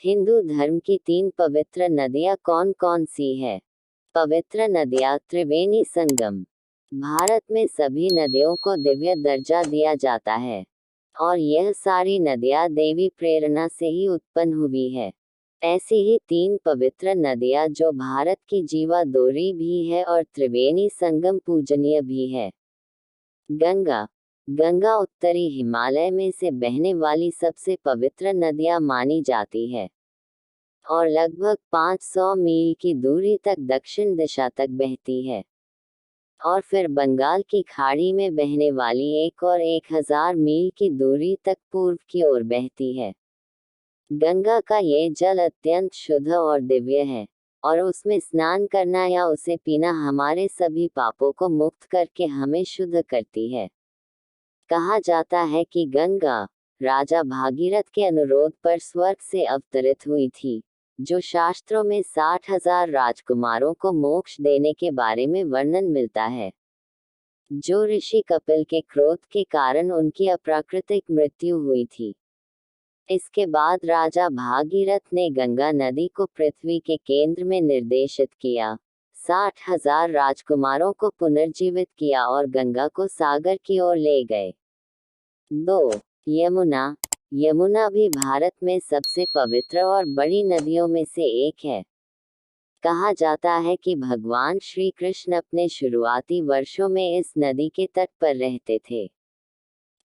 हिंदू धर्म की 3 पवित्र नदियाँ कौन कौन सी है? पवित्र नदियाँ त्रिवेणी संगम। भारत में सभी नदियों को दिव्य दर्जा दिया जाता है और यह सारी नदियाँ देवी प्रेरणा से ही उत्पन्न हुई है। ऐसी ही 3 पवित्र नदियाँ जो भारत की जीवादोरी भी है और त्रिवेणी संगम पूजनीय भी है। गंगा। गंगा उत्तरी हिमालय में से बहने वाली सबसे पवित्र नदियाँ मानी जाती है और लगभग 500 मील की दूरी तक दक्षिण दिशा तक बहती है और फिर बंगाल की खाड़ी में बहने वाली एक और 1000 मील की दूरी तक पूर्व की ओर बहती है। गंगा का ये जल अत्यंत शुद्ध और दिव्य है और उसमें स्नान करना या उसे पीना हमारे सभी पापों को मुक्त करके हमें शुद्ध करती है। कहा जाता है कि गंगा राजा भागीरथ के अनुरोध पर स्वर्ग से अवतरित हुई थी, जो शास्त्रों में 60,000 राजकुमारों को मोक्ष देने के बारे में वर्णन मिलता है। जो ऋषि कपिल के क्रोध के कारण उनकी अप्राकृतिक मृत्यु हुई थी। इसके बाद राजा भागीरथ ने गंगा नदी को पृथ्वी के केंद्र में निर्देशित किया, 60,000 राजकुमारों को पुनर्जीवित किया और गंगा को सागर की ओर ले गए। 2. यमुना। यमुना भी भारत में सबसे पवित्र और बड़ी नदियों में से एक है। कहा जाता है कि भगवान श्री कृष्ण अपने शुरुआती वर्षों में इस नदी के तट पर रहते थे।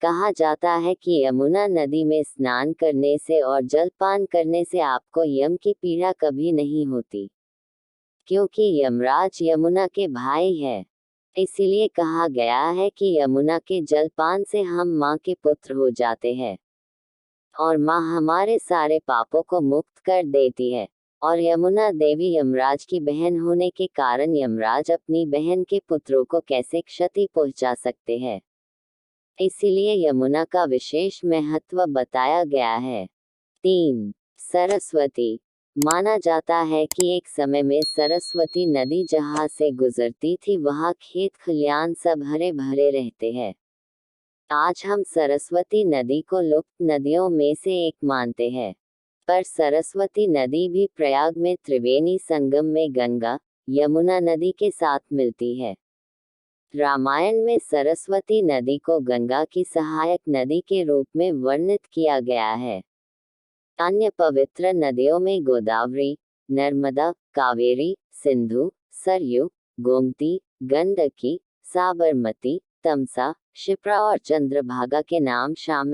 कहा जाता है कि यमुना नदी में स्नान करने से और जलपान करने से आपको यम की पीड़ा कभी नहीं होती, क्योंकि यमराज यमुना के भाई है। इसीलिए कहा गया है कि यमुना के जलपान से हम माँ के पुत्र हो जाते हैं और माँ हमारे सारे पापों को मुक्त कर देती है। और यमुना देवी यमराज की बहन होने के कारण यमराज अपनी बहन के पुत्रों को कैसे क्षति पहुंचा सकते हैं, इसीलिए यमुना का विशेष महत्व बताया गया है। 3. सरस्वती। माना जाता है कि एक समय में सरस्वती नदी जहाँ से गुजरती थी वहाँ खेत खलियान सब हरे भरे रहते हैं। आज हम सरस्वती नदी को लुप्त नदियों में से एक मानते हैं, पर सरस्वती नदी भी प्रयाग में त्रिवेणी संगम में गंगा यमुना नदी के साथ मिलती है। रामायण में सरस्वती नदी को गंगा की सहायक नदी के रूप में वर्णित किया गया है। अन्य पवित्र नदियों में गोदावरी, नर्मदा, कावेरी, सिंधु, सरयू, गोमती, गंडकी, साबरमती, तमसा, क्षिप्रा और चंद्रभागा के नाम शामिल